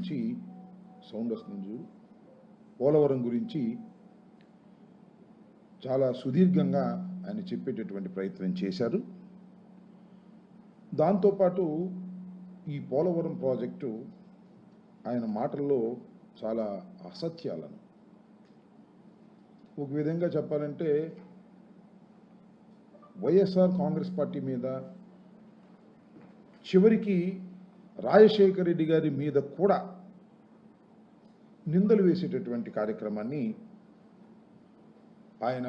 గురించి సౌండ్ వస్తుంది, పోలవరం గురించి చాలా సుదీర్ఘంగా ఆయన చెప్పేటటువంటి ప్రయత్నం చేశారు. దాంతోపాటు ఈ పోలవరం ప్రాజెక్టు ఆయన మాటల్లో చాలా అసత్యాలను, ఒక విధంగా చెప్పాలంటే వైఎస్ఆర్ కాంగ్రెస్ పార్టీ మీద, చివరికి రాజశేఖర రెడ్డి గారి మీద కూడా నిందలు వేసేటటువంటి కార్యక్రమాన్ని ఆయన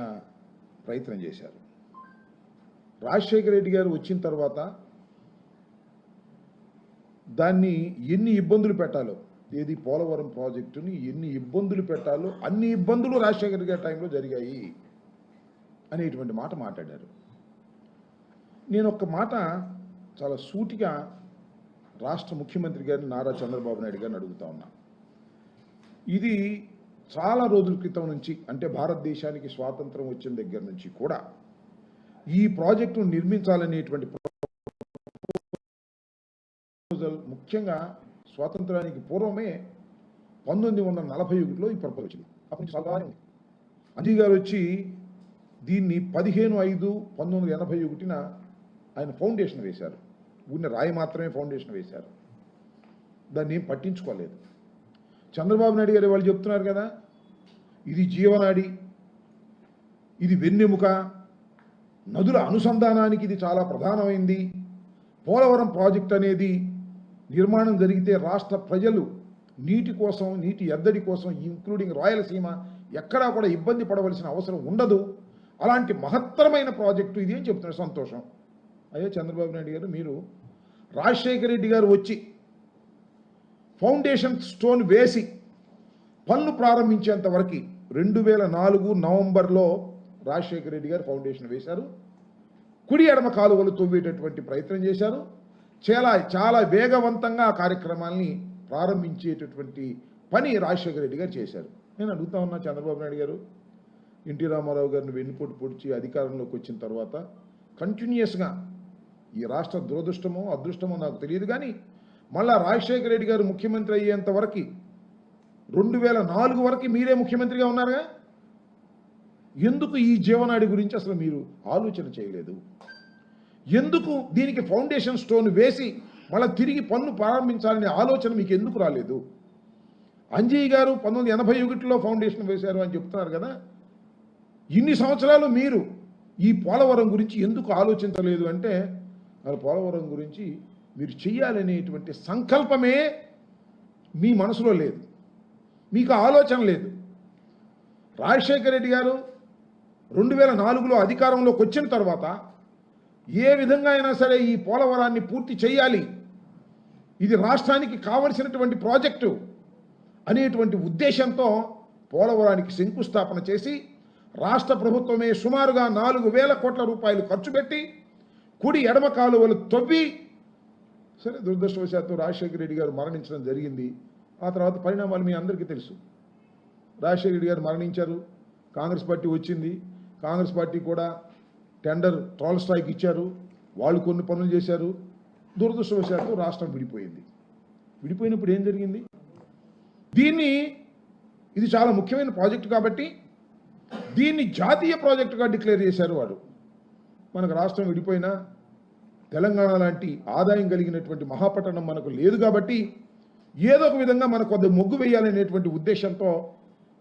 ప్రయత్నం చేశారు. రాజశేఖర రెడ్డి గారు వచ్చిన తర్వాత దాన్ని ఎన్ని ఇబ్బందులు పెట్టాలో, ఏది పోలవరం ప్రాజెక్టుని ఎన్ని ఇబ్బందులు పెట్టాలో అన్ని ఇబ్బందులు రాజశేఖర రెడ్డి గారి టైంలో జరిగాయి అనేటువంటి మాట మాట్లాడారు. నేను ఒక్క మాట చాలా సూటిగా రాష్ట్ర ముఖ్యమంత్రి గారిని నారా చంద్రబాబు నాయుడు గారిని అడుగుతా ఉన్నా. ఇది చాలా రోజుల క్రితం నుంచి, అంటే భారతదేశానికి స్వాతంత్రం వచ్చిన దగ్గర నుంచి కూడా ఈ ప్రాజెక్టును నిర్మించాలనేటువంటి ప్రపోజల్, ముఖ్యంగా స్వాతంత్రానికి పూర్వమే 1941లో ఈ ప్రపోజల్ వచ్చింది. అప్పుడు అంజీ గారు వచ్చి దీన్ని 15/5/1981 ఆయన ఫౌండేషన్ వేశారు. ఊరిని రాయి మాత్రమే ఫౌండేషన్ వేశారు, దాన్ని ఏం పట్టించుకోలేదు. చంద్రబాబు నాయుడు గారు వాళ్ళు చెప్తున్నారు కదా, ఇది జీవనాడి, ఇది వెన్నెముక, నదుల అనుసంధానానికి ఇది చాలా ప్రధానమైంది. పోలవరం ప్రాజెక్ట్ అనేది నిర్మాణం జరిగితే రాష్ట్ర ప్రజలు నీటి కోసం, నీటి ఎద్దడి కోసం, ఇంక్లూడింగ్ రాయలసీమ ఎక్కడా కూడా ఇబ్బంది పడవలసిన అవసరం ఉండదు. అలాంటి మహత్తరమైన ప్రాజెక్టు ఇది అని చెప్తున్నారు. సంతోషం. అయ్యో చంద్రబాబు నాయుడు గారు, మీరు రాజశేఖర రెడ్డి గారు వచ్చి ఫౌండేషన్ స్టోన్ వేసి పనులు ప్రారంభించేంత వరకు 2004 నవంబర్లో రాజశేఖర రెడ్డి గారు ఫౌండేషన్ వేశారు. కుడి ఎడమ కాలువలు తవ్వేటటువంటి ప్రయత్నం చేశారు. చాలా వేగవంతంగా ఆ కార్యక్రమాల్ని ప్రారంభించేటటువంటి పని రాజశేఖర రెడ్డి గారు చేశారు. నేను అడుగుతా ఉన్నా, చంద్రబాబు నాయుడు గారు ఎన్టీ రామారావు గారిని వెన్నుపోటు పొడిచి అధికారంలోకి వచ్చిన తర్వాత కంటిన్యూస్గా, ఈ రాష్ట్ర దురదృష్టమో అదృష్టమో నాకు తెలియదు కానీ, మళ్ళా రాజశేఖర రెడ్డి గారు ముఖ్యమంత్రి అయ్యేంత వరకు 2004 వరకు మీరే ముఖ్యమంత్రిగా ఉన్నారుగా, ఎందుకు ఈ జీవనాడి గురించి అసలు మీరు ఆలోచన చేయలేదు? ఎందుకు దీనికి ఫౌండేషన్ స్టోన్ వేసి మళ్ళీ తిరిగి పన్ను ప్రారంభించాలనే ఆలోచన మీకు ఎందుకు రాలేదు? అంజయ్య గారు 1981లో ఫౌండేషన్ వేశారు అని చెప్తున్నారు కదా, ఇన్ని సంవత్సరాలు మీరు ఈ పోలవరం గురించి ఎందుకు ఆలోచించలేదు అంటే, పోలవరం గురించి మీరు చెయ్యాలనేటువంటి సంకల్పమే మీ మనసులో లేదు, మీకు ఆలోచన లేదు. రాజశేఖర రెడ్డి గారు 2004లో అధికారంలోకి వచ్చిన తర్వాత ఏ విధంగా అయినా సరే ఈ పోలవరాన్ని పూర్తి చేయాలి, ఇది రాష్ట్రానికి కావలసినటువంటి ప్రాజెక్టు అనేటువంటి ఉద్దేశంతో పోలవరానికి శంకుస్థాపన చేసి రాష్ట్ర ప్రభుత్వమే సుమారుగా 4,000 కోట్ల రూపాయలు ఖర్చు పెట్టి కుడి ఎడమ కాలువలు తవ్వి, సరే దురదృష్టవశాత్తు రాజశేఖర రెడ్డి గారు మరణించడం జరిగింది. ఆ తర్వాత పరిణామాలు మీ అందరికీ తెలుసు. రాజశేఖర రెడ్డి గారు మరణించారు, కాంగ్రెస్ పార్టీ వచ్చింది. కాంగ్రెస్ పార్టీ కూడా టెండర్ ట్రాల్ స్ట్రైక్ ఇచ్చారు, వాళ్ళు కొన్ని పనులు చేశారు. దురదృష్టవశాత్తు రాష్ట్రం విడిపోయింది. విడిపోయినప్పుడు ఏం జరిగింది? ఇది చాలా ముఖ్యమైన ప్రాజెక్టు కాబట్టి దీన్ని జాతీయ ప్రాజెక్టుగా డిక్లేర్ చేశారు వాడు. మనకు రాష్ట్రం విడిపోయినా తెలంగాణ లాంటి ఆదాయం కలిగినటువంటి మహాపట్టణం మనకు లేదు కాబట్టి ఏదో ఒక విధంగా మనకు కొద్ది మొగ్గు వేయాలనేటువంటి ఉద్దేశంతో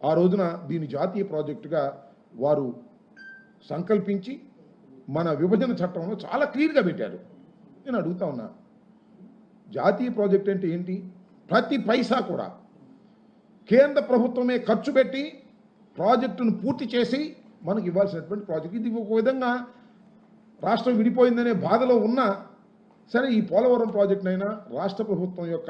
ఆ రోజున దీన్ని జాతీయ ప్రాజెక్టుగా వారు సంకల్పించి మన విభజన చట్టంలో చాలా క్లియర్గా పెట్టారు. నేను అడుగుతా ఉన్నా, జాతీయ ప్రాజెక్ట్ అంటే ఏంటి? ప్రతి పైసా కూడా కేంద్ర ప్రభుత్వమే ఖర్చు పెట్టి ప్రాజెక్టును పూర్తి చేసి మనకు ఇవ్వాల్సినటువంటి ప్రాజెక్ట్. ఇది ఒక విధంగా రాష్ట్రం విడిపోయిందనే బాధలో ఉన్నా సరే, ఈ పోలవరం ప్రాజెక్టునైనా రాష్ట్ర ప్రభుత్వం యొక్క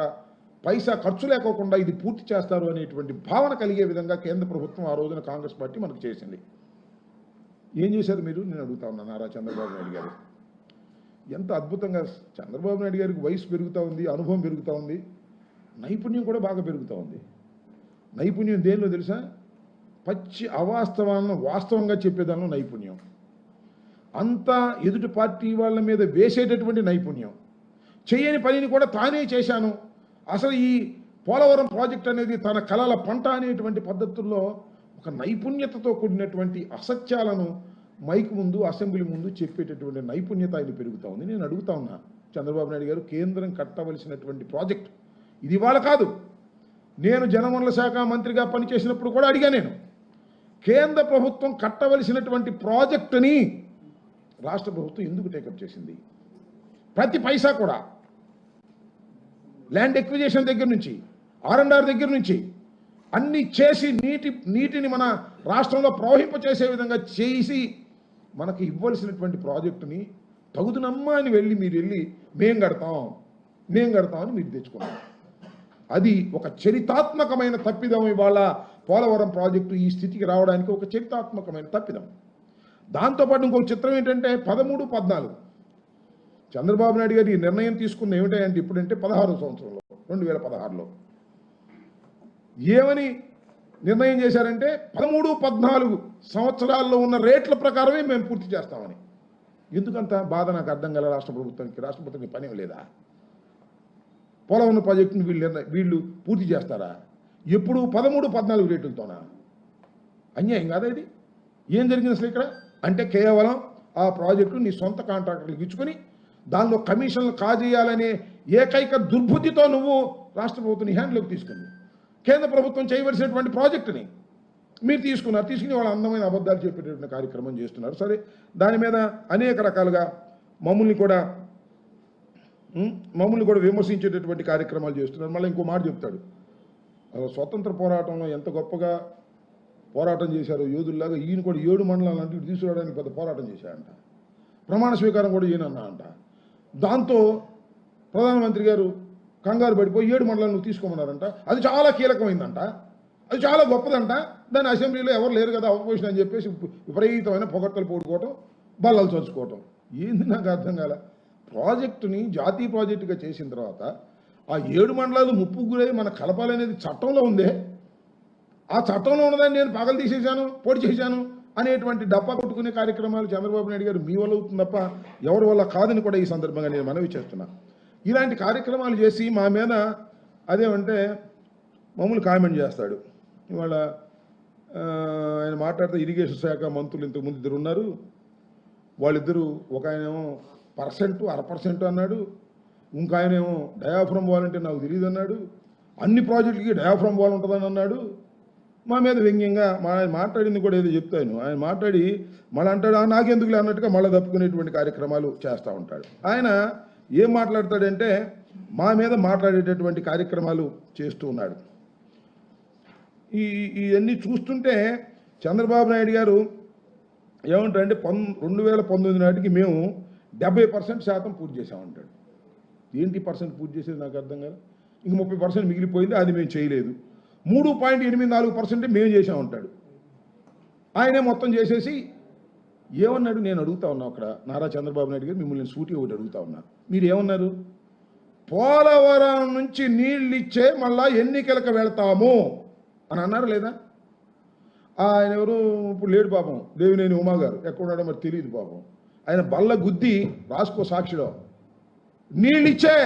పైసా ఖర్చు లేకోకుండా ఇది పూర్తి చేస్తారు అనేటువంటి భావన కలిగే విధంగా కేంద్ర ప్రభుత్వం ఆ రోజున కాంగ్రెస్ పార్టీ మనకు చేసింది. ఏం చేశారు మీరు? నేను అడుగుతా ఉన్నా. నారా చంద్రబాబు నాయుడు గారు ఎంత అద్భుతంగా, చంద్రబాబు నాయుడు గారికి వయసు పెరుగుతూ ఉంది, అనుభవం పెరుగుతూ ఉంది, నైపుణ్యం కూడా బాగా పెరుగుతూ ఉంది. నైపుణ్యం దేనిలో తెలుసా? పచ్చి అవాస్తవాలను వాస్తవంగా చెప్పేదానిలో నైపుణ్యం. అంతా ఎదుటి పార్టీ వాళ్ళ మీద వేసేటటువంటి నైపుణ్యం. చేయని పనిని కూడా తానే చేశాను, అసలు ఈ పోలవరం ప్రాజెక్ట్ అనేది తన కలల పంట అనేటువంటి పద్ధతుల్లో ఒక నైపుణ్యతతో కూడినటువంటి అసత్యాలను మైక్ ముందు అసెంబ్లీ ముందు చెప్పేటటువంటి నైపుణ్యత ఆయన పెరుగుతూ ఉంది. నేను అడుగుతా ఉన్నా, చంద్రబాబు నాయుడు గారు కేంద్రం కట్టవలసినటువంటి ప్రాజెక్ట్ ఇది ఇవాళ కాదు, నేను జలవనరుల శాఖ మంత్రిగా పనిచేసినప్పుడు కూడా అడిగా. నేను కేంద్ర ప్రభుత్వం కట్టవలసినటువంటి ప్రాజెక్టుని రాష్ట్ర ప్రభుత్వం ఎందుకు టేకప్ చేసింది? ప్రతి పైసా కూడా ల్యాండ్ ఎక్విజిషన్ దగ్గర నుంచి R&R దగ్గర నుంచి అన్ని చేసి నీటిని మన రాష్ట్రంలో ప్రవహింప చేసే విధంగా చేసి మనకి ఇవ్వాల్సినటువంటి ప్రాజెక్టుని తగుదునమ్మా అని మీరు వెళ్ళి మేం కడతామని మీరు తెచ్చుకున్నారు. అది ఒక చరితాత్మకమైన తప్పిదం. ఇవాళ పోలవరం ప్రాజెక్టు ఈ స్థితికి రావడానికి ఒక చరితాత్మకమైన తప్పిదం. దాంతోపాటు ఇంకొక చిత్రం ఏంటంటే 13, 14 చంద్రబాబు నాయుడు గారు ఈ నిర్ణయం తీసుకున్న ఏమిటంటే ఇప్పుడంటే 16వ సంవత్సరంలో 2016లో ఏమని నిర్ణయం చేశారంటే 13, 14 సంవత్సరాల్లో ఉన్న రేట్ల ప్రకారమే మేము పూర్తి చేస్తామని. ఎందుకంత బాధ నాకు అర్థం కాల. రాష్ట్ర ప్రభుత్వానికి పని లేదా? పోలవరం ప్రాజెక్టుని వీళ్ళు పూర్తి చేస్తారా? ఎప్పుడు 13, 14 రేట్లతోనా? అన్యాయం కాదా ఇది? ఏం జరిగింది అసలు ఇక్కడ? అంటే కేవలం ఆ ప్రాజెక్టు నీ సొంత కాంట్రాక్టర్లకు ఇచ్చుకొని దానిలో కమిషన్లు కాజేయాలనే ఏకైక దుర్బుద్ధితో నువ్వు రాష్ట్ర ప్రభుత్వం హ్యాండ్లోకి తీసుకుంది. కేంద్ర ప్రభుత్వం చేయవలసినటువంటి ప్రాజెక్టుని మీరు తీసుకుని వాళ్ళ అందమైన అబద్ధాలు చెప్పేటటువంటి కార్యక్రమం చేస్తున్నారు. సరే, దాని మీద అనేక రకాలుగా మమ్మల్ని కూడా విమర్శించేటటువంటి కార్యక్రమాలు చేస్తున్నారు. మళ్ళీ ఇంకో మాట చెప్తాడు, స్వతంత్ర పోరాటంలో ఎంత గొప్పగా పోరాటం చేశారో యోధుల్లాగా ఈయన కూడా 7 మండలాలు అంటే తీసుకురావడానికి పెద్ద పోరాటం చేశాడంట. ప్రమాణ స్వీకారం కూడా ఈయనన్నా అంట. దాంతో ప్రధానమంత్రి గారు కంగారు పడిపోయి 7 మండలాలు నువ్వు తీసుకోమన్నారంట. అది చాలా కీలకమైందంట, అది చాలా గొప్పదంట. దాన్ని అసెంబ్లీలో ఎవరు లేరు కదా అపోజిషన్ అని చెప్పేసి విపరీతమైన పొగడ్తలు పోడుకోవటం, బల్లలు చరుచుకోవటం. ఏంది నాకు అర్థం కాల. ప్రాజెక్టుని జాతీయ ప్రాజెక్టుగా చేసిన తర్వాత ఆ 7 మండలాలు ముప్పుకు గురై మన కలపాలనేది చట్టంలో ఉందే. ఆ చట్టంలో ఉన్నదాన్ని నేను పగలు తీసేశాను, పొడి చేశాను అనేటువంటి డబ్బా కొట్టుకునే కార్యక్రమాలు చంద్రబాబు నాయుడు గారు మీ వల్ల అవుతుంది తప్ప ఎవరి వల్ల కాదని కూడా ఈ సందర్భంగా నేను మనవి చేస్తున్నా. ఇలాంటి కార్యక్రమాలు చేసి మా మీద అదేమంటే మమ్మల్ని కామెంట్ చేస్తాడు. ఇవాళ ఆయన మాట్లాడితే ఇరిగేషన్ శాఖ మంత్రులు ఇంతకుముందు 2 ఉన్నారు. వాళ్ళిద్దరూ ఒక ఆయనేమో 1% అన్నాడు, ఇంక ఆయనేమో డయాఫ్రమ్ వాల్ అంటే నాకు తెలియదు అన్నాడు. అన్ని ప్రాజెక్టులకి డయాఫ్రమ్ వాల్ ఉంటుందని అన్నాడు. మా మీద వ్యంగ్యంగా ఆయన మాట్లాడింది కూడా ఏదో చెప్తాను. ఆయన మాట్లాడి మళ్ళీ అంటాడు నాకెందుకులే అన్నట్టుగా మళ్ళీ తప్పుకునేటువంటి కార్యక్రమాలు చేస్తూ ఉంటాడు. ఆయన ఏం మాట్లాడతాడంటే మా మీద మాట్లాడేటటువంటి కార్యక్రమాలు చేస్తూ ఉన్నాడు. ఇవన్నీ చూస్తుంటే చంద్రబాబు నాయుడు గారు ఏమంటారంటే 2019 నాటికి మేము 70% పూర్తి చేసామంటాడు. ఏంటి పర్సెంట్ పూర్తి చేసేది నాకు అర్థం కాదు. ఇంక 30% మిగిలిపోయింది, అది మేము చేయలేదు. 3.84% మేము చేసామంటాడు. ఆయనే మొత్తం చేసేసి ఏమన్నాడు? నేను అడుగుతా ఉన్నా అక్కడ నారా చంద్రబాబు నాయుడు గారు మిమ్మల్ని సూటిగా ఒకటి అడుగుతా ఉన్నా. మీరు ఏమన్నారు? పోలవరం నుంచి నీళ్ళు ఇచ్చే మళ్ళా ఎన్నికలకు వెళ్తాము అని అన్నారు లేదా? ఆయన ఎవరు ఇప్పుడు లేడు పాపం, దేవినేని ఉమా గారు ఎక్కడున్నాడో మరి తెలియదు పాపం. ఆయన బల్ల గుద్ది రాసుకో సాక్షిలో నీళ్ళు ఇచ్చే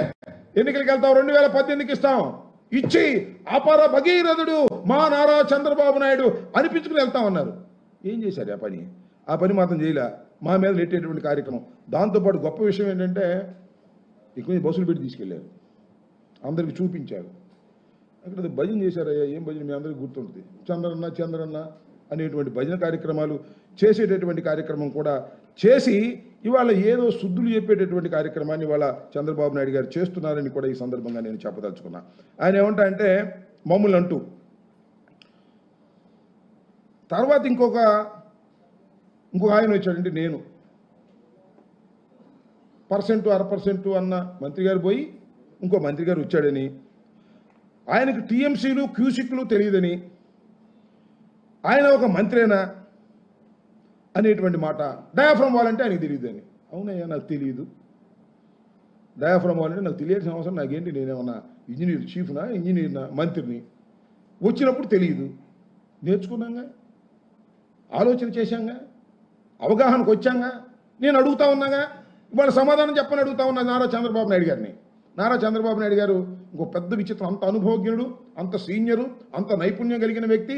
ఎన్నికలకు వెళ్తాం, 2018కి ఇస్తాం, ఇచ్చి అపర భగీరథుడు మా నారా చంద్రబాబు నాయుడు అనిపించుకుని వెళ్తామన్నారు. ఏం చేశారు ఆ పని? ఆ పని మాత్రం చేయలే. మా మీద నెట్టేటువంటి కార్యక్రమం. దాంతోపాటు గొప్ప విషయం ఏంటంటే ఎక్కువ బస్సులు పెట్టి తీసుకెళ్ళారు, అందరికి చూపించారు. అక్కడ భజన చేశారయ్యా. ఏం భజన మీ అందరికీ గుర్తుంటుంది. చంద్రన్న అనేటువంటి భజన కార్యక్రమాలు చేసేటటువంటి కార్యక్రమం కూడా చేసి ఇవాళ ఏదో శుద్ధులు చెప్పేటటువంటి కార్యక్రమాన్ని ఇవాళ చంద్రబాబు నాయుడు గారు చేస్తున్నారని కూడా ఈ సందర్భంగా నేను చెప్పదలుచుకున్నా. ఆయన ఏమంటా అంటే మమ్మల్ని అంటూ తర్వాత ఇంకొక ఆయన వచ్చాడంటే నేను 1% అన్న మంత్రి గారు పోయి ఇంకో మంత్రి గారు వచ్చాడని, ఆయనకు టీఎంసీలు క్యూసిక్లు తెలియదని, ఆయన ఒక మంత్రేనా అనేటువంటి మాట. డయాఫ్రమ్ వాల్ అంటే ఆయనకు తెలియదని. అవునయ్యా నాకు తెలియదు. డయాఫ్రమ్ వాల్ అంటే నాకు తెలియాల్సిన అవసరం నాకేంటి? నేనేమన్నా ఇంజనీర్ చీఫ్నా, ఇంజనీర్నా, మంత్రిని? వచ్చినప్పుడు తెలియదు, నేర్చుకున్నాగా, ఆలోచన చేశాంగా, అవగాహనకు వచ్చాంగా. నేను అడుగుతా ఉన్నాగా, ఇవాళ సమాధానం చెప్పని అడుగుతా ఉన్నా నారా చంద్రబాబు నాయుడు గారిని. నారా చంద్రబాబు నాయుడు గారు ఇంకో పెద్ద విచిత్రం, అంత అనుభవజ్ఞుడు, అంత సీనియరు, అంత నైపుణ్యం కలిగిన వ్యక్తి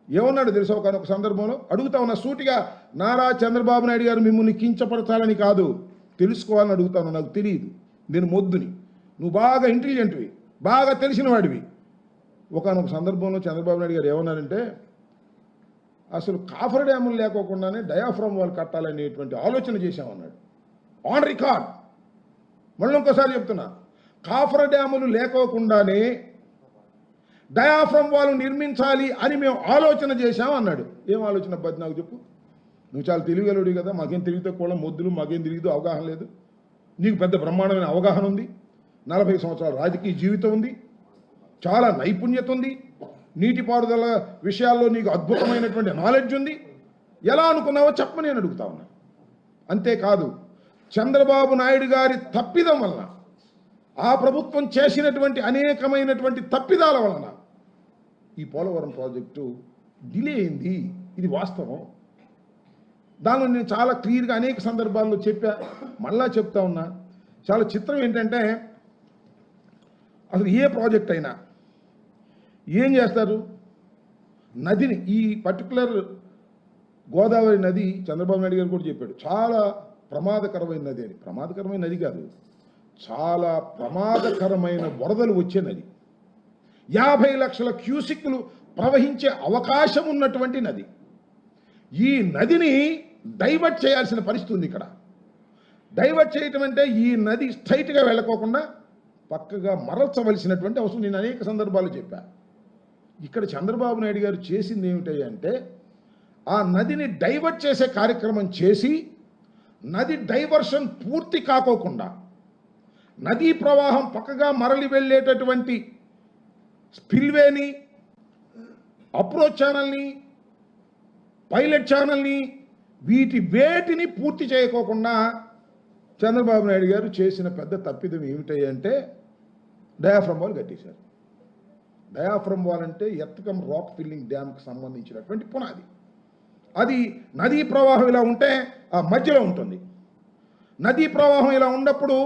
ఏమన్నాడు తెలుసా? ఒక సందర్భంలో అడుగుతా ఉన్న సూటిగా, నారా చంద్రబాబు నాయుడు గారు మిమ్మల్ని కించపరచాలని కాదు, తెలుసుకోవాలని అడుగుతాను. నాకు తెలియదు, నేను మొద్దుని, నువ్వు బాగా ఇంటెలిజెంట్వి, బాగా తెలిసిన వాడివి. ఒకనొక సందర్భంలో చంద్రబాబు నాయుడు గారు ఏమన్నారంటే, అసలు కాఫర్ డ్యాములు లేకోకుండానే డయాఫ్రమ్ వాల్ కట్టాలనేటువంటి ఆలోచన చేశామన్నాడు. On record. మళ్ళీ ఇంకోసారి చెప్తున్నా, కాఫర్ డ్యాములు లేకోకుండానే డయాఫ్రమ్ వాల్ నిర్మించాలి అని మేము ఆలోచన చేశాం అన్నాడు. ఏం ఆలోచన అబ్బాయి నాకు చెప్పు. నువ్వు చాలా తెలివిగలుడి కదా, మాకేం తెలివితే కూడా మొద్దులు, మాకేం తెలియదు, అవగాహన లేదు. నీకు పెద్ద బ్రహ్మాండమైన అవగాహన ఉంది, 40 సంవత్సరాల రాజకీయ జీవితం ఉంది, చాలా నైపుణ్యత ఉంది, నీటిపారుదల విషయాల్లో నీకు అద్భుతమైనటువంటి నాలెడ్జ్ ఉంది. ఎలా అనుకున్నావో చెప్పమని నేను అడుగుతా ఉన్నా. అంతేకాదు, చంద్రబాబు నాయుడు గారి తప్పిదం వలన, ఆ ప్రభుత్వం చేసినటువంటి అనేకమైనటువంటి తప్పిదాల వలన ఈ పోలవరం ప్రాజెక్టు డిలే అయింది. ఇది వాస్తవం. దానిలో నేను చాలా క్లియర్గా అనేక సందర్భాల్లో చెప్పా, మళ్ళా చెప్తా ఉన్నా. చాలా చిత్రం ఏంటంటే, అసలు ఏ ప్రాజెక్ట్ అయినా ఏం చేస్తారు, నదిని, ఈ పర్టికులర్ గోదావరి నది చంద్రబాబు నాయుడు గారు కూడా చెప్పాడు, చాలా ప్రమాదకరమైన నది అని. ప్రమాదకరమైన నది కాదు, చాలా ప్రమాదకరమైన వరదలు వచ్చే నది. 50 లక్షల క్యూసిక్లు ప్రవహించే అవకాశం ఉన్నటువంటి నది. ఈ నదిని డైవర్ట్ చేయాల్సిన పరిస్థితి ఉంది ఇక్కడ. డైవర్ట్ చేయటం అంటే ఈ నది స్ట్రైట్గా వెళ్ళకోకుండా పక్కగా మరల్చవలసినటువంటి అవసరం నేను అనేక సందర్భాలు చెప్పా. ఇక్కడ చంద్రబాబు నాయుడు గారు చేసింది ఏమిటంటే, ఆ నదిని డైవర్ట్ చేసే కార్యక్రమం చేసి, నది డైవర్షన్ పూర్తి కాకోకుండా నదీ ప్రవాహం పక్కగా మరలి వెళ్ళేటటువంటి స్పిల్వేని, అప్రోచ్ ఛానల్ని, పైలట్ ఛానల్ని, వేటిని పూర్తి చేయకోకుండా చంద్రబాబు నాయుడు గారు చేసిన పెద్ద తప్పిదం ఏమిటంటే, డయాఫ్రమ్ వాల్ కట్టేశారు. డయాఫ్రమ్ వాల్ అంటే ఎత్తకం రాక్ ఫిల్లింగ్ డ్యామ్కి సంబంధించినటువంటి పునాది. అది నదీ ప్రవాహం ఇలా ఉంటే ఆ మధ్యలో ఉంటుంది. నదీ ప్రవాహం ఇలా ఉన్నప్పుడు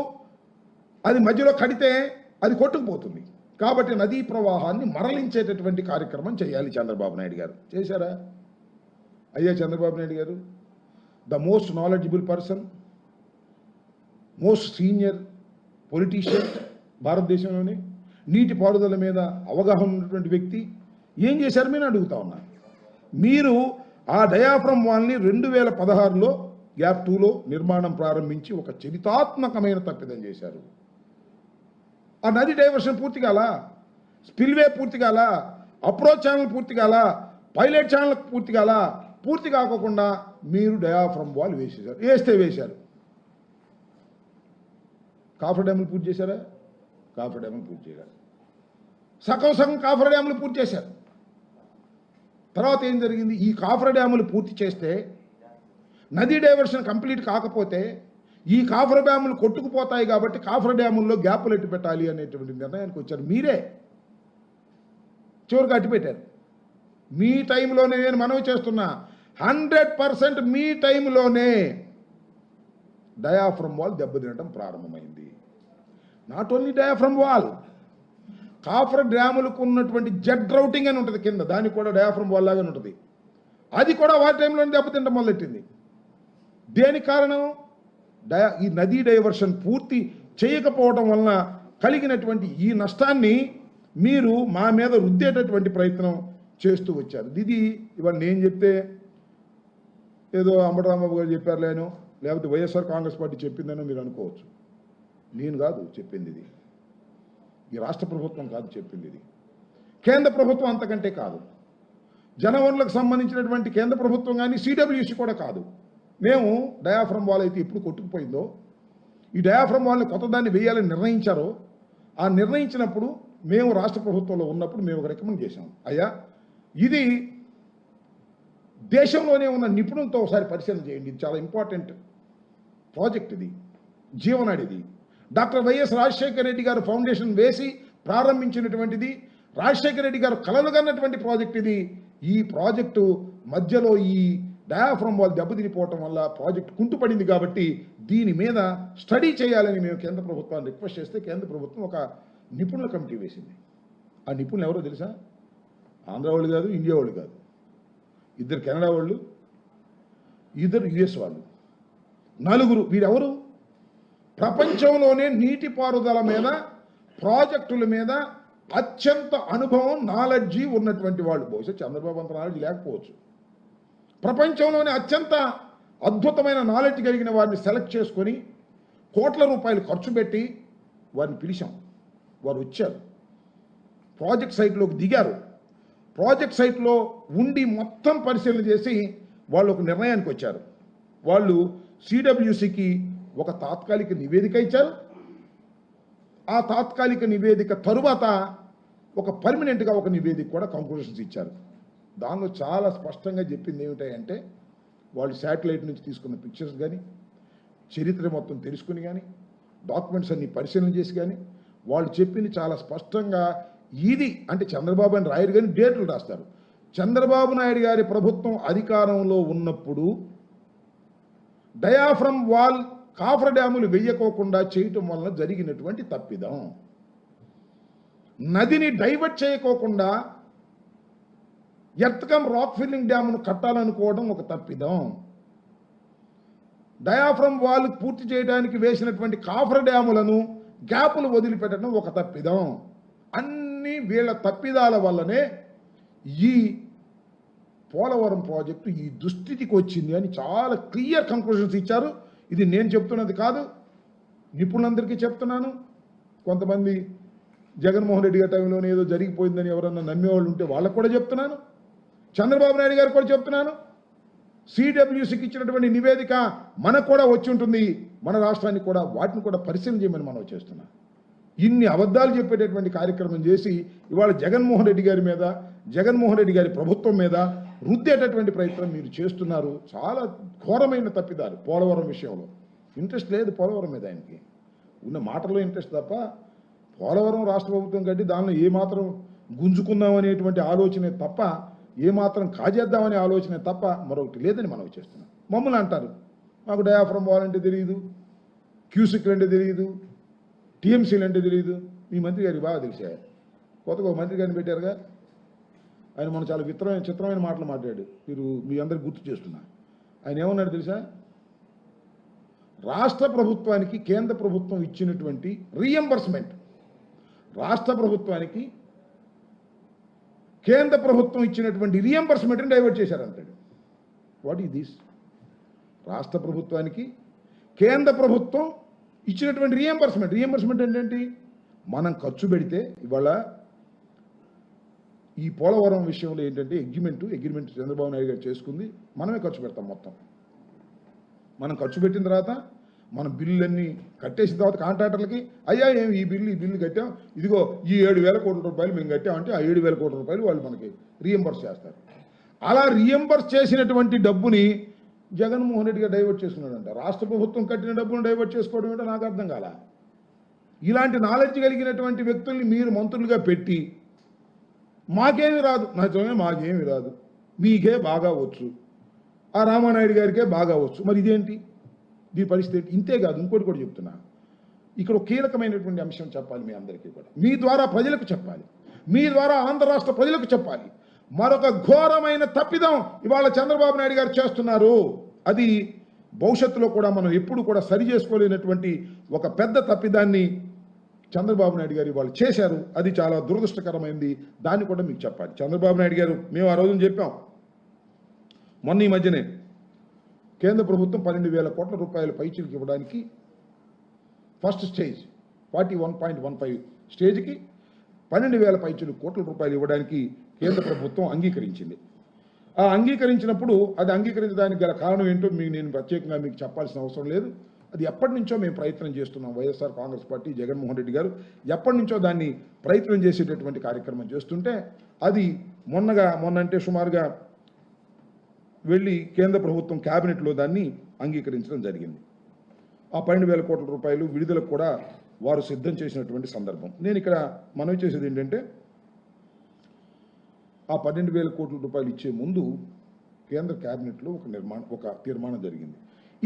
అది మధ్యలో కడితే అది కొట్టుకుపోతుంది. కాబట్టి నదీ ప్రవాహాన్ని మరలించేటటువంటి కార్యక్రమం చేయాలి చంద్రబాబు నాయుడు గారు. చేశారా? అయ్యా చంద్రబాబు నాయుడు గారు the most knowledgeable person, most senior politician భారతదేశంలోనే, నీటిపారుదల మీద అవగాహన ఉన్నటువంటి వ్యక్తి, ఏం చేశారు మీరు అడుగుతా ఉన్నా. మీరు ఆ డయాఫ్రమ్ వాల్ని 2016లో గ్యాప్ 2లో నిర్మాణం ప్రారంభించి ఒక చరితాత్మకమైన తప్పిదం చేశారు. ఆ నది డైవర్షన్ పూర్తి కాల, స్పిల్వే పూర్తి కాల, అప్రోచ్ ఛానల్ పూర్తి కాల, పైలట్ ఛానల్ పూర్తి కాల. పూర్తి కాకుండా మీరు డయాఫ్రమ్ వాల్ వేశారు. కాఫర్ డ్యాములు పూర్తి చేశారా? కాఫర్ డ్యాములు పూర్తి చేయాలి. సగం కాఫర్ డ్యాములు పూర్తి చేశారు. తర్వాత ఏం జరిగింది? ఈ కాఫర్ డ్యాములు పూర్తి చేస్తే నదీ డైవర్షన్ కంప్లీట్ కాకపోతే ఈ కాఫర్ డ్యాములు కొట్టుకుపోతాయి. కాబట్టి కాఫర్ డ్యాముల్లో గ్యాపులు ఎట్టు పెట్టాలి అనేటువంటి నిర్ణయానికి వచ్చారు. మీరే చివరికి అట్టు పెట్టారు. మీ టైంలోనే నేను మనవి చేస్తున్నా, 100% మీ టైంలోనే డయాఫ్రమ్ వాల్ దెబ్బతినడం ప్రారంభమైంది. Not only diaphragm wall, coffer డ్యాములకు ఉన్నటువంటి జెడ్ రౌటింగ్ అని ఉంటుంది కింద, దానికి కూడా డయాఫ్రమ్ వాల్ లాగానే ఉంటుంది. అది కూడా వాటి టైంలోనే దెబ్బతింటం మొదలెట్టింది. దేనికి కారణం? ఈ నదీ డైవర్షన్ పూర్తి చేయకపోవడం వలన కలిగినటువంటి ఈ నష్టాన్ని మీరు మా మీద రుద్దేటటువంటి ప్రయత్నం చేస్తూ వచ్చారు. ఇది ఇవాళ నేను చెప్తే ఏదో అంబటరాంబాబు గారు చెప్పారులేనో, లేకపోతే వైఎస్ఆర్ కాంగ్రెస్ పార్టీ చెప్పిందనో మీరు అనుకోవచ్చు. నేను కాదు చెప్పింది, ఇది ఈ రాష్ట్ర ప్రభుత్వం కాదు చెప్పింది, ఇది కేంద్ర ప్రభుత్వం అంతకంటే కాదు. జనవనరులకు సంబంధించినటువంటి కేంద్ర ప్రభుత్వం కానీ సిడబ్ల్యూసి కూడా కాదు. మేము డయాఫ్రమ్ వాల్ అయితే ఎప్పుడు కొట్టుకుపోయిందో, ఈ డయాఫ్రమ్ వాల్ని కొత్త దాన్ని వేయాలని నిర్ణయించారో, ఆ నిర్ణయించినప్పుడు మేము రాష్ట్ర ప్రభుత్వంలో ఉన్నప్పుడు మేము ఒక రికమెండ్ చేశాం. అయ్యా, ఇది దేశంలోనే ఉన్న నిపుణులతో ఒకసారి పరిశీలన చేయండి, ఇది చాలా ఇంపార్టెంట్ ప్రాజెక్ట్, ఇది జీవనాడిది. డాక్టర్ వైఎస్ రాజశేఖర రెడ్డి గారు ఫౌండేషన్ వేసి ప్రారంభించినటువంటిది, రాజశేఖర రెడ్డి గారు కలలుగన్నటువంటి ప్రాజెక్ట్ ఇది. ఈ ప్రాజెక్టు మధ్యలో ఈ డయాఫ్రమ్ వాల్ దెబ్బతినిపోవటం వల్ల ప్రాజెక్ట్ కుంటుపడింది కాబట్టి దీని మీద స్టడీ చేయాలని మేము కేంద్ర ప్రభుత్వాన్ని రిక్వెస్ట్ చేస్తే కేంద్ర ప్రభుత్వం ఒక నిపుణుల కమిటీ వేసింది. ఆ నిపుణులు ఎవరో తెలుసా? ఆంధ్ర వాళ్ళు కాదు, ఇండియా వాళ్ళు కాదు, ఇద్దరు కెనడా వాళ్ళు, ఇద్దరు యుఎస్ వాళ్ళు, నలుగురు. వీరెవరు? ప్రపంచంలోనే నీటిపారుదల మీద, ప్రాజెక్టుల మీద అత్యంత అనుభవం, నాలెడ్జి ఉన్నటువంటి వాళ్ళు. బహుశా చంద్రబాబు అంత నాలెడ్జ్ లేకపోవచ్చు. ప్రపంచంలోనే అత్యంత అద్భుతమైన నాలెడ్జ్ కలిగిన వారిని సెలెక్ట్ చేసుకొని కోట్ల రూపాయలు ఖర్చు పెట్టి వారిని పిలిచాం. వారు వచ్చారు, ప్రాజెక్ట్ సైట్లోకి దిగారు. ప్రాజెక్ట్ సైట్లో ఉండి మొత్తం పరిశీలన చేసి వాళ్ళు ఒక నిర్ణయానికి వచ్చారు. వాళ్ళు సిడబ్ల్యూసికి ఒక తాత్కాలిక నివేదిక ఇచ్చారు. ఆ తాత్కాలిక నివేదిక తరువాత ఒక పర్మనెంట్గా ఒక నివేదిక కూడా కంక్లూషన్స్ ఇచ్చారు. దానిలో చాలా స్పష్టంగా చెప్పింది ఏమిటంటే, వాళ్ళు శాటిలైట్ నుంచి తీసుకున్న పిక్చర్స్ కానీ, చరిత్ర మొత్తం తెలుసుకుని కానీ, డాక్యుమెంట్స్ అన్ని పరిశీలన చేసి కానీ వాళ్ళు చెప్పింది చాలా స్పష్టంగా. ఇది అంటే చంద్రబాబు అని రాయరు కానీ డేట్లు రాస్తారు. చంద్రబాబు నాయుడు గారి ప్రభుత్వం అధికారంలో ఉన్నప్పుడు డయాఫ్రమ్ వాల్ కాఫర్ డ్యాములు వెయ్యకోకుండా చేయటం వలన జరిగినటువంటి తప్పిదం. నదిని డైవర్ట్ చేయకోకుండా ఎర్త్కమ్ రాక్ ఫిల్లింగ్ డ్యామ్ను కట్టాలనుకోవడం ఒక తప్పిదం. డయాఫ్రమ్ వాల్ పూర్తి చేయడానికి వేసినటువంటి కాఫర్ డ్యాములను గ్యాపులు వదిలిపెట్టడం ఒక తప్పిదం. అన్ని వీళ్ళ తప్పిదాల వల్లనే ఈ పోలవరం ప్రాజెక్టు ఈ దుస్థితికి వచ్చింది అని చాలా క్లియర్ కంక్లూషన్స్ ఇచ్చారు. ఇది నేను చెప్తున్నది కాదు, నిపుణులందరికీ చెప్తున్నాను. కొంతమంది జగన్మోహన్ రెడ్డి గారి టైంలోనే ఏదో జరిగిపోయిందని ఎవరన్నా నమ్మేవాళ్ళు ఉంటే వాళ్ళకు కూడా చెప్తున్నాను. చంద్రబాబు నాయుడు గారు కూడా చెప్తున్నాను. సిడబ్ల్యూసికి ఇచ్చినటువంటి నివేదిక మనకు కూడా వచ్చి ఉంటుంది, మన రాష్ట్రానికి కూడా. వాటిని కూడా పరిశీలన చేయమని మనం చేస్తున్నాం. ఇన్ని అబద్ధాలు చెప్పేటటువంటి కార్యక్రమం చేసి ఇవాళ జగన్మోహన్ రెడ్డి గారి మీద, జగన్మోహన్ రెడ్డి గారి ప్రభుత్వం మీద రుద్దేటటువంటి ప్రయత్నం మీరు చేస్తున్నారు. చాలా ఘోరమైన తప్పిదాలు. పోలవరం విషయంలో ఇంట్రెస్ట్ లేదు, పోలవరం మీద ఆయనకి ఉన్న మాటల్లో ఇంట్రెస్ట్ తప్ప పోలవరం రాష్ట్ర ప్రభుత్వం కట్టి దానిలో ఏమాత్రం గుంజుకుందాం అనేటువంటి ఆలోచనే తప్ప, ఏమాత్రం కాజేద్దామనే ఆలోచనే తప్ప మరొకటి లేదని మనం చేస్తున్నాం. మమ్మల్ని అంటారు, మాకు డయాఫ్రమ్ వాల్ అంటే తెలియదు, క్యూసిక్లు అంటే తెలియదు, టీఎంసీలు అంటే తెలియదు. మీ మంత్రి గారికి బాగా తెలిసాయి. కొత్తగా ఒక మంత్రి గారిని పెట్టారుగా, ఆయన మనం చాలా చిత్రమైన మాటలు మాట్లాడాడు. మీ అందరికి గుర్తు చేస్తున్నా. ఆయన ఏమన్నాడు తెలుసా? రాష్ట్ర ప్రభుత్వానికి కేంద్ర ప్రభుత్వం ఇచ్చినటువంటి రీఎంబర్స్మెంట్, రాష్ట్ర ప్రభుత్వానికి కేంద్ర ప్రభుత్వం ఇచ్చినటువంటి రీఎంబర్స్మెంట్ని డైవర్ట్ చేశారంటాడు. What is this? రాష్ట్ర ప్రభుత్వానికి కేంద్ర ప్రభుత్వం ఇచ్చినటువంటి రీఎంబర్స్మెంట్ ఏంటంటే, మనం ఖర్చు పెడితే ఇవాళ ఈ పోలవరం విషయంలో ఏంటంటే అగ్రిమెంట్ చంద్రబాబు నాయుడు గారు చేసుకుంది, మనమే ఖర్చు పెడతాం మొత్తం. మనం ఖర్చు పెట్టిన తర్వాత మన బిల్లులన్నీ కట్టేసిన తర్వాత కాంట్రాక్టర్లకి, అయ్యా ఈ బిల్లు కట్టాం, ఇదిగో ఈ 7,000 కోట్ల రూపాయలు మేము కట్టామంటే ఆ 7,000 కోట్ల రూపాయలు వాళ్ళు మనకి రీఎంబర్స్ చేస్తారు. అలా రీఎంబర్స్ చేసినటువంటి డబ్బుని జగన్మోహన్ రెడ్డి గారు డైవర్ట్ చేసుకున్నాడంట. రాష్ట్ర ప్రభుత్వం కట్టిన డబ్బును డైవర్ట్ చేసుకోవడం ఏంటో నాకు అర్థం కాల. ఇలాంటి నాలెడ్జ్ కలిగినటువంటి వ్యక్తుల్ని మీరు మంత్రులుగా పెట్టి మాకేమి రాదు, మాకేమి రాదు, మీకే బాగా వచ్చు, ఆ రామానాయుడు గారికే బాగా వచ్చు, మరి ఇదేంటి దీని పరిస్థితి? ఇంతే కాదు, ఇంకోటి కూడా చెప్తున్నా. ఇక్కడ కీలకమైనటువంటి అంశం చెప్పాలి మీ అందరికీ కూడా. మీ ద్వారా ప్రజలకు చెప్పాలి, మీ ద్వారా ఆంధ్ర రాష్ట్ర ప్రజలకు చెప్పాలి. మరొక ఘోరమైన తప్పిదం ఇవాళ చంద్రబాబు నాయుడు గారు చేస్తున్నారు. అది భవిష్యత్తులో కూడా మనం ఎప్పుడు కూడా సరి చేసుకోలేనటువంటి ఒక పెద్ద తప్పిదాన్ని చంద్రబాబు నాయుడు గారు ఇవాళ చేశారు. అది చాలా దురదృష్టకరమైంది. దాన్ని కూడా మీకు చెప్పాలి. చంద్రబాబు నాయుడు గారు, మేము ఆ రోజున చెప్పాం, మొన్న ఈ మధ్యనే కేంద్ర ప్రభుత్వం 12,000 కోట్ల రూపాయల పైచీలకు ఇవ్వడానికి ఫస్ట్ స్టేజ్ 41.15 స్టేజ్కి 12,000 పైచీలకు కోట్ల రూపాయలు ఇవ్వడానికి కేంద్ర ప్రభుత్వం అంగీకరించింది. ఆ అంగీకరించినప్పుడు అది అంగీకరించడానికి గల కారణం ఏంటో నేను ప్రత్యేకంగా మీకు చెప్పాల్సిన అవసరం లేదు. అది ఎప్పటి నుంచో మేము ప్రయత్నం చేస్తున్నాం. వైఎస్ఆర్ కాంగ్రెస్ పార్టీ, జగన్మోహన్ రెడ్డి గారు ఎప్పటి నుంచో దాన్ని ప్రయత్నం చేసేటటువంటి కార్యక్రమం చేస్తుంటే అది మొన్నంటే సుమారుగా వెళ్ళి కేంద్ర ప్రభుత్వం క్యాబినెట్లో దాన్ని అంగీకరించడం జరిగింది. ఆ 12,000 కోట్ల రూపాయలు విడుదలకు కూడా వారు సిద్ధం చేసినటువంటి సందర్భం. నేను ఇక్కడ మనవి చేసేది ఏంటంటే, ఆ 12,000 కోట్ల రూపాయలు ఇచ్చే ముందు కేంద్ర క్యాబినెట్లో ఒక తీర్మానం జరిగింది.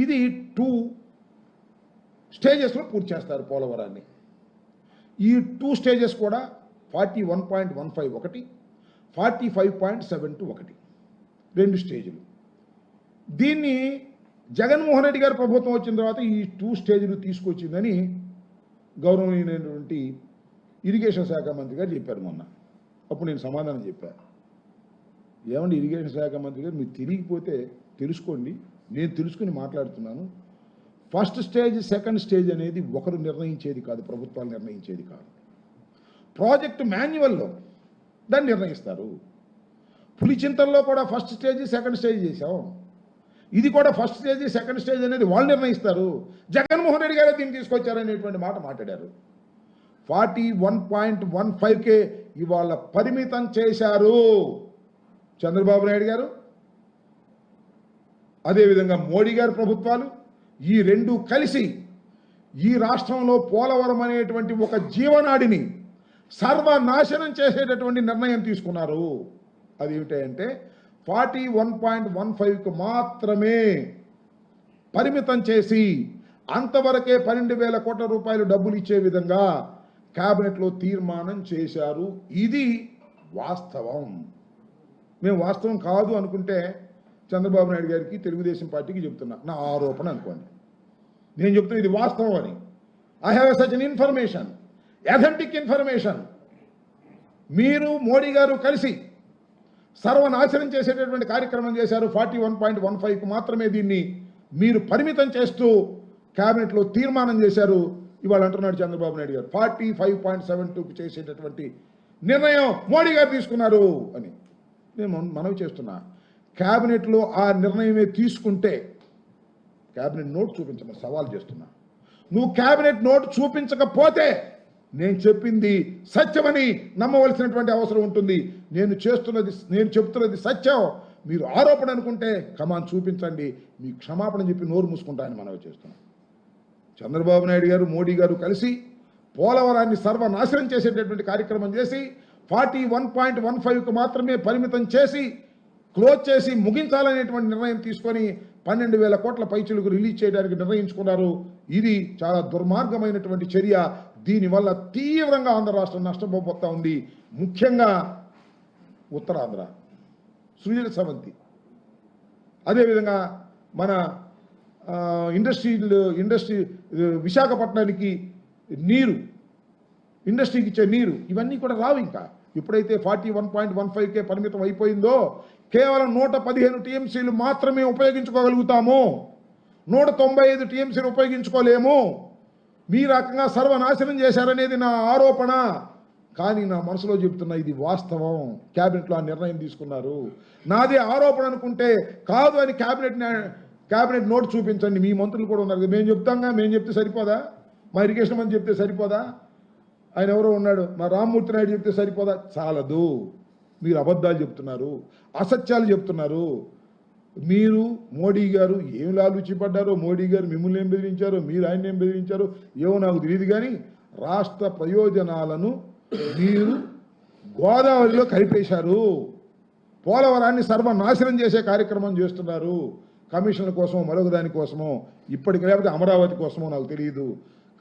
ఇది 2 స్టేజెస్లో పూర్తి చేస్తారు పోలవరాన్ని. ఈ 2 స్టేజెస్ కూడా 41.15 ఒకటి, 45.72 ఒకటి, 2 స్టేజ్లు. దీన్ని జగన్మోహన్ రెడ్డి గారి ప్రభుత్వం వచ్చిన తర్వాత ఈ 2 స్టేజ్లు తీసుకొచ్చిందని గౌరవనీయులైనటువంటి ఇరిగేషన్ శాఖ మంత్రి గారు చెప్పారు మొన్న. అప్పుడు నేను సమాధానం చెప్పాను, ఏమండి ఇరిగేషన్ శాఖ మంత్రి గారు, మీరు తెలియకపోతే తెలుసుకోండి, నేను తెలుసుకుని మాట్లాడుతున్నాను. ఫస్ట్ స్టేజ్, సెకండ్ స్టేజ్ అనేది ఒకరు నిర్ణయించేది కాదు, ప్రభుత్వాలు నిర్ణయించేది కాదు. ప్రాజెక్టు మాన్యువల్లో దాన్ని నిర్ణయిస్తారు. పులిచింతల్లో కూడా ఫస్ట్ స్టేజ్, సెకండ్ స్టేజ్ చేశాం. ఇది కూడా ఫస్ట్ స్టేజ్, సెకండ్ స్టేజ్ అనేది వాళ్ళు నిర్ణయిస్తారు. జగన్మోహన్ రెడ్డి గారే దీన్ని తీసుకొచ్చారనేటువంటి మాట మాట్లాడారు. 41.15కే ఇవాళ పరిమితం చేశారు చంద్రబాబు నాయుడు గారు, అదేవిధంగా మోడీ గారి ప్రభుత్వాలు. ఈ 2 కలిసి ఈ రాష్ట్రంలో పోలవరం అనేటువంటి ఒక జీవనాడిని సర్వనాశనం చేసేటటువంటి నిర్ణయం తీసుకున్నారు. అది ఏమిటంటే 41.15కు మాత్రమే పరిమితం చేసి అంతవరకే 12,000 కోట్ల రూపాయలు డబ్బులు ఇచ్చే విధంగా క్యాబినెట్లో తీర్మానం చేశారు. ఇది వాస్తవం. మేము వాస్తవం కాదు అనుకుంటే చంద్రబాబు నాయుడు గారికి, తెలుగుదేశం పార్టీకి చెప్తున్నా, నా ఆరోపణ అనుకోండి. నేను చెప్తున్నా ఇది వాస్తవం అని. I have such an information, authentic information. మీరు మోడీ గారు కలిసి సర్వనాశనం చేసేటటువంటి కార్యక్రమం చేశారు. 41.15కు మాత్రమే దీన్ని మీరు పరిమితం చేస్తూ క్యాబినెట్లో తీర్మానం చేశారు. ఇవాళ అంటున్నాడు చంద్రబాబు నాయుడు గారు 45.72కు చేసేటటువంటి నిర్ణయం మోడీ గారు తీసుకున్నారు అని. నేను మనవి చేస్తున్నా, క్యాబినెట్లో ఆ నిర్ణయమే తీసుకుంటే క్యాబినెట్ నోట్ చూపించమని సవాల్ చేస్తున్నా. నువ్వు క్యాబినెట్ నోట్ చూపించకపోతే నేను చెప్పింది సత్యమని నమ్మవలసినటువంటి అవసరం ఉంటుంది. నేను చెప్తున్నది సత్యం. మీరు ఆరోపణ అనుకుంటే కమాన్ చూపించండి, మీ క్షమాపణ చెప్పి నోరు మూసుకుంటానని మనవి చేస్తున్నాం. చంద్రబాబు నాయుడు గారు, మోడీ గారు కలిసి పోలవరాన్ని సర్వనాశనం చేసేటటువంటి కార్యక్రమం చేసి 41.15కు మాత్రమే పరిమితం చేసి క్లోజ్ చేసి ముగించాలనేటువంటి నిర్ణయం తీసుకొని 12,000 కోట్ల పైచిలకు రిలీజ్ చేయడానికి నిర్ణయించుకున్నారు. ఇది చాలా దుర్మార్గమైనటువంటి చర్య. దీనివల్ల తీవ్రంగా ఆంధ్ర రాష్ట్రం నష్టపోతా ఉంది. ముఖ్యంగా ఉత్తరాంధ్ర, సృజన సవంతి, అదేవిధంగా మన ఇండస్ట్రీ విశాఖపట్నానికి నీరు, ఇండస్ట్రీకి ఇచ్చే నీరు, ఇవన్నీ కూడా రావు. ఇంకా ఎప్పుడైతే 41.15కే పరిమితం అయిపోయిందో కేవలం 115 టీఎంసీలు మాత్రమే ఉపయోగించుకోగలుగుతాము, 195 టీఎంసీలు ఉపయోగించుకోలేము. మీ రకంగా సర్వనాశనం చేశారనేది నా ఆరోపణ. కానీ నా మనసులో చెప్తున్నా ఇది వాస్తవం. క్యాబినెట్లో ఆ నిర్ణయం తీసుకున్నారు. నాది ఆరోపణ అనుకుంటే కాదు అని క్యాబినెట్ నోట్ చూపించండి. మీ మంత్రులు కూడా ఉన్నారు. మేము చెప్తాంగా, మేము చెప్తే సరిపోదా? మా ఇరిగేషన్ మంత్రి చెప్తే సరిపోదా? ఆయన ఎవరో ఉన్నాడు, మా రామ్మూర్తి నాయుడు చెప్తే సరిపోదా? చాలదు. మీరు అబద్ధాలు చెప్తున్నారు, అసత్యాలు చెప్తున్నారు. మీరు మోడీ గారు ఏం లాలూచిపడ్డారో, మోడీ గారు మిమ్మల్ని ఏం బెదిరించారో, మీరు ఆయన ఏం బెదిరించారో ఏమో నాకు తెలియదు. కానీ రాష్ట్ర ప్రయోజనాలను మీరు గోదావరిలో కలిపేశారు. పోలవరాన్ని సర్వనాశనం చేసే కార్యక్రమం చేస్తున్నారు. కమిషన్ల కోసమో మరొక దానికోసమో, ఇప్పటికి లేకపోతే అమరావతి కోసమో నాకు తెలియదు.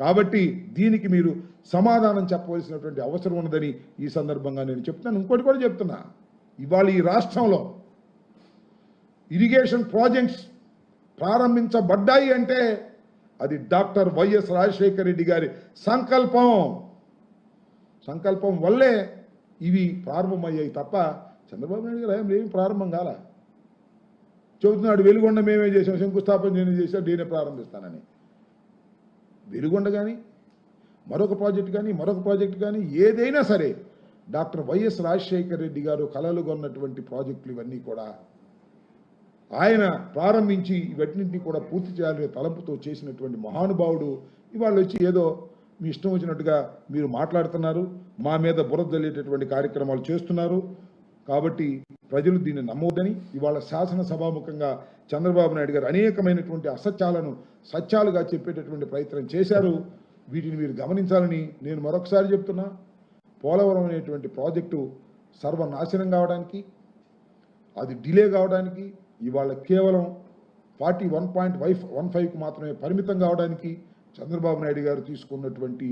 కాబట్టి దీనికి మీరు సమాధానం చెప్పవలసినటువంటి అవసరం ఉన్నదని ఈ సందర్భంగా నేను చెప్తున్నాను. ఇంకోటి కూడా చెప్తున్నా, ఇవాళ ఈ రాష్ట్రంలో ఇరిగేషన్ ప్రాజెక్ట్స్ ప్రారంభించబడ్డాయి అంటే అది డాక్టర్ వైఎస్ రాజశేఖర రెడ్డి గారి సంకల్పం వల్లే ఇవి ప్రారంభమయ్యాయి తప్ప చంద్రబాబు నాయుడు గారు ఏమి ప్రారంభం కాల. చెబుతున్నాడు వెలుగొండ మేమే చేసాం, శంకుస్థాపన నేను చేశాను, నేనే ప్రారంభిస్తానని. వెలుగొండ కానీ మరొక ప్రాజెక్టు కానీ ఏదైనా సరే డాక్టర్ వైఎస్ రాజశేఖర రెడ్డి గారు కలలుగొన్నటువంటి ప్రాజెక్టులు ఇవన్నీ కూడా ఆయన ప్రారంభించి ఇవన్నింటినీ కూడా పూర్తి చేయాలనే తలంపుతో చేసినటువంటి మహానుభావుడు. ఇవాళ వచ్చి ఏదో మీ ఇష్టం వచ్చినట్టుగా మీరు మాట్లాడుతున్నారు, మా మీద బురద జల్లేటటువంటి కార్యక్రమాలు చేస్తున్నారు. కాబట్టి ప్రజలు దీన్ని నమ్మవద్దని ఇవాళ శాసనసభాముఖంగా చంద్రబాబు నాయుడు గారు అనేకమైనటువంటి అసత్యాలను సత్యాలుగా చెప్పేటటువంటి ప్రయత్నం చేశారు. వీటిని మీరు గమనించాలని నేను మరొకసారి చెప్తున్నా. పోలవరం అనేటువంటి ప్రాజెక్టు సర్వనాశనం కావడానికి, అది డిలే కావడానికి, ఇవాళ కేవలం 41.15కు మాత్రమే పరిమితం కావడానికి చంద్రబాబు నాయుడు గారు తీసుకున్నటువంటి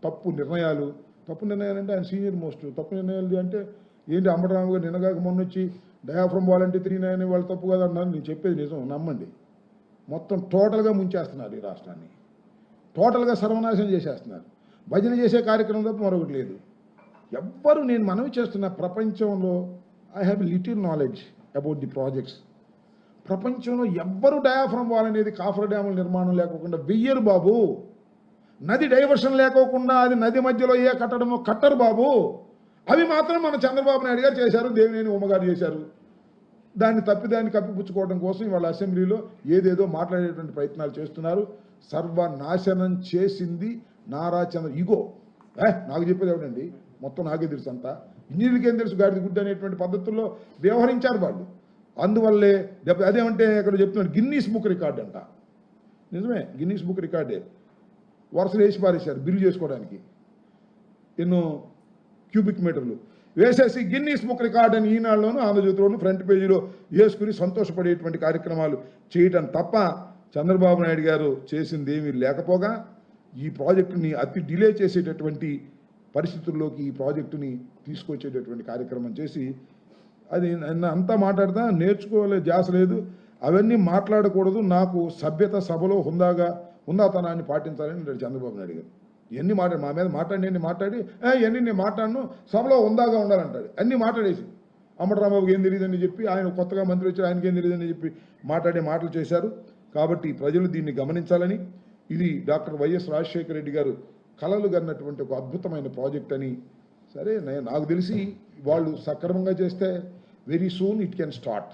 తప్పు నిర్ణయాలు అంటే ఆయన సీనియర్ మోస్ట్ తప్పు నిర్ణయాలు అంటే ఏంటి అంబటరాము గారు నిన్నగాక మొన్న వచ్చి డయాఫ్రమ్ వాలంటీ 39 వాళ్ళు తప్పు కదా అన్నారు. నేను చెప్పేది నిజం, నమ్మండి. మొత్తం టోటల్గా ముంచేస్తున్నారు ఈ రాష్ట్రాన్ని, టోటల్గా సర్వనాశనం చేసేస్తున్నారు. భజన చేసే కార్యక్రమం తప్ప మరొకటి లేదు. ఎవ్వరు నేను మనవి చేస్తున్న ప్రపంచంలో I have little knowledge about the projects. ప్రపంచంలో ఎవ్వరు డయాఫ్రమ్ వాల్ అనేది కాఫర్ డ్యాముల నిర్మాణం లేకోకుండా వెయ్యరు బాబు. నది డైవర్షన్ లేకోకుండా అది నది మధ్యలో ఏ కట్టడమో కట్టరు బాబు. అవి మాత్రం మన చంద్రబాబు నాయుడు గారు చేశారు, దేవినేని ఉమ్మగారు చేశారు. దాన్ని కప్పిపుచ్చుకోవడం కోసం వాళ్ళ అసెంబ్లీలో ఏదేదో మాట్లాడేటువంటి ప్రయత్నాలు చేస్తున్నారు. సర్వనాశనం చేసింది నారా చంద్ర ఇగో. నాకు చెప్పేది ఎవడండి, మొత్తం నాకే తెలుసు అంతా. ఇంజనీర్కేం తెలుసు గాడిది గుడ్డ అనేటువంటి పద్ధతుల్లో వ్యవహరించారు వాళ్ళు. అందువల్లే అదేమంటే ఇక్కడ చెప్తున్నాడు గిన్నీస్ బుక్ రికార్డ్ అంట. నిజమే, గిన్నీస్ బుక్ రికార్డే. వరుసలు వేసి పారేశారు బిల్లు చేసుకోవడానికి, ఎన్నో క్యూబిక్ మీటర్లు వేసేసి గిన్నీస్ బుక్ రికార్డ్ అని ఈనాడులోను ఆంధ్రజ్యోతిలోను ఫ్రంట్ పేజీలో వేసుకుని సంతోషపడేటువంటి కార్యక్రమాలు చేయటం తప్ప చంద్రబాబు నాయుడు గారు చేసింది ఏమీ లేకపోగా ఈ ప్రాజెక్టుని అతి డిలే చేసేటటువంటి పరిస్థితుల్లోకి ఈ ప్రాజెక్టుని తీసుకొచ్చేటటువంటి కార్యక్రమం చేసి అది అంతా మాట్లాడతా నేర్చుకోలే జాస లేదు. అవన్నీ మాట్లాడకూడదు. నాకు సభ్యత సభలో హుందాతనాన్ని పాటించాలని చంద్రబాబు నాయుడు గారు ఎన్ని మా మీద మాట్లాడి ఇవన్నీ నేను మాట్లాడను, సభలో హుందాగా ఉండాలంటాడు. అన్నీ మాట్లాడేసి అంబటరాంబాబుకి ఏం తెలియదని చెప్పి, ఆయన కొత్తగా మంత్రి వచ్చారు ఆయనకి ఏం తెలియదని చెప్పి మాట్లాడే మాటలు చేశారు. కాబట్టి ప్రజలు దీన్ని గమనించాలని, ఇది డాక్టర్ వైఎస్ రాజశేఖర రెడ్డి గారు కలలు కన్నటువంటి ఒక అద్భుతమైన ప్రాజెక్ట్ అని. సరే, నాకు తెలిసి వాళ్ళు సక్రమంగా చేస్తే very soon it can start.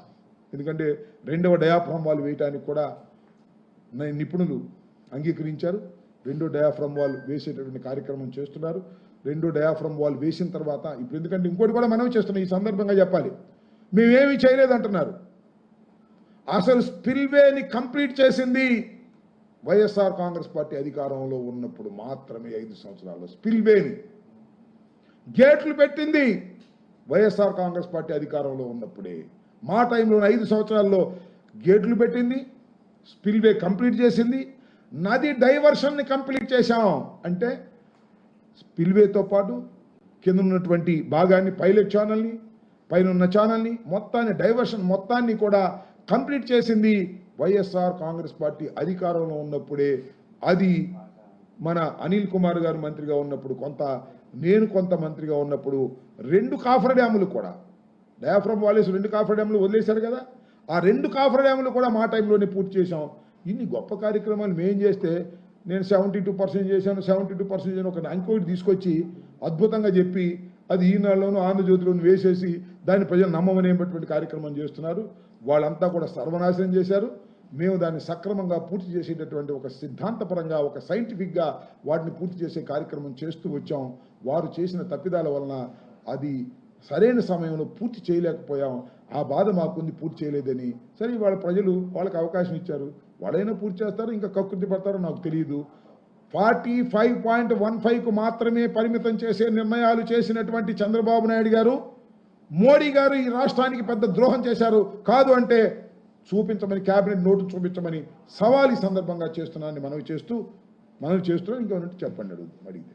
ఎందుకంటే 2వ డయాఫ్రమ్ వాల్ వేయటానికి కూడా నిపుణులు అంగీకరించారు. 2వ డయాఫ్రమ్ వాల్ వేసేటటువంటి కార్యక్రమం చేస్తున్నారు. 2వ డయాఫ్రమ్ వాల్ వేసిన తర్వాత ఇప్పుడు ఎందుకంటే ఇంకోటి కూడా మనం చేస్తున్నాం, ఈ సందర్భంగా చెప్పాలి, మేమేమీ చేయలేదంటున్నారు. అసలు స్పిల్వేని కంప్లీట్ చేసింది వైఎస్ఆర్ కాంగ్రెస్ పార్టీ అధికారంలో ఉన్నప్పుడు మాత్రమే. 5 సంవత్సరాల్లో స్పిల్వేని గేట్లు పెట్టింది వైఎస్ఆర్ కాంగ్రెస్ పార్టీ అధికారంలో ఉన్నప్పుడే. మా టైంలో 5 సంవత్సరాల్లో గేట్లు పెట్టింది, స్పిల్వే కంప్లీట్ చేసింది, నది డైవర్షన్ని కంప్లీట్ చేశాం. అంటే స్పిల్వేతో పాటు కింద ఉన్నటువంటి భాగాన్ని పైలట్ ఛానల్ని, పైన ఉన్న ఛానల్ని మొత్తాన్ని డైవర్షన్ మొత్తాన్ని కూడా కంప్లీట్ చేసింది వైఎస్ఆర్ కాంగ్రెస్ పార్టీ అధికారంలో ఉన్నప్పుడే. అది మన అనిల్ కుమార్ గారు మంత్రిగా ఉన్నప్పుడు నేను కొంత మంత్రిగా ఉన్నప్పుడు 2 కాఫర్ డ్యాములు కూడా డయాఫ్రమ్ వాలేసి 2 కాఫర్ డ్యాములు వదిలేశారు కదా, ఆ 2 కాఫర్ డ్యాములు కూడా మా టైంలోనే పూర్తి చేశాం. ఇన్ని గొప్ప కార్యక్రమాలు మేం చేస్తే నేను 72% చేశాను, 72% ఒక ఇంకోటి తీసుకొచ్చి అద్భుతంగా చెప్పి అది ఈనాడులోనూ ఆంధ్రజ్యోతిలోనూ వేసేసి దాన్ని ప్రజలు నమ్మమనేటువంటి కార్యక్రమం చేస్తున్నారు. వాళ్ళంతా కూడా సర్వనాశనం చేశారు. మేము దాన్ని సక్రమంగా పూర్తి చేసేటటువంటి ఒక సిద్ధాంతపరంగా ఒక సైంటిఫిక్గా వాటిని పూర్తి చేసే కార్యక్రమం చేస్తూ వచ్చాం. వారు చేసిన తప్పిదాల వలన అది సరైన సమయంలో పూర్తి చేయలేకపోయాం. ఆ బాధ మాకుంది, పూర్తి చేయలేదని. సరే, వాళ్ళ ప్రజలు వాళ్ళకి అవకాశం ఇచ్చారు, వాళ్ళైనా పూర్తి చేస్తారు, ఇంకా కకృతి పడతారో నాకు తెలియదు. 45.15కు మాత్రమే పరిమితం చేసే నిర్ణయాలు చేసినటువంటి చంద్రబాబు నాయుడు గారు, మోడీ గారు ఈ రాష్ట్రానికి పెద్ద ద్రోహం చేశారు. కాదు అంటే చూపించమని, క్యాబినెట్ నోటు చూపించమని సవాల్ ఈ సందర్భంగా చేస్తున్నానని మనవి చేస్తున్నాను. ఇంకా చెప్పండి అడిగితే.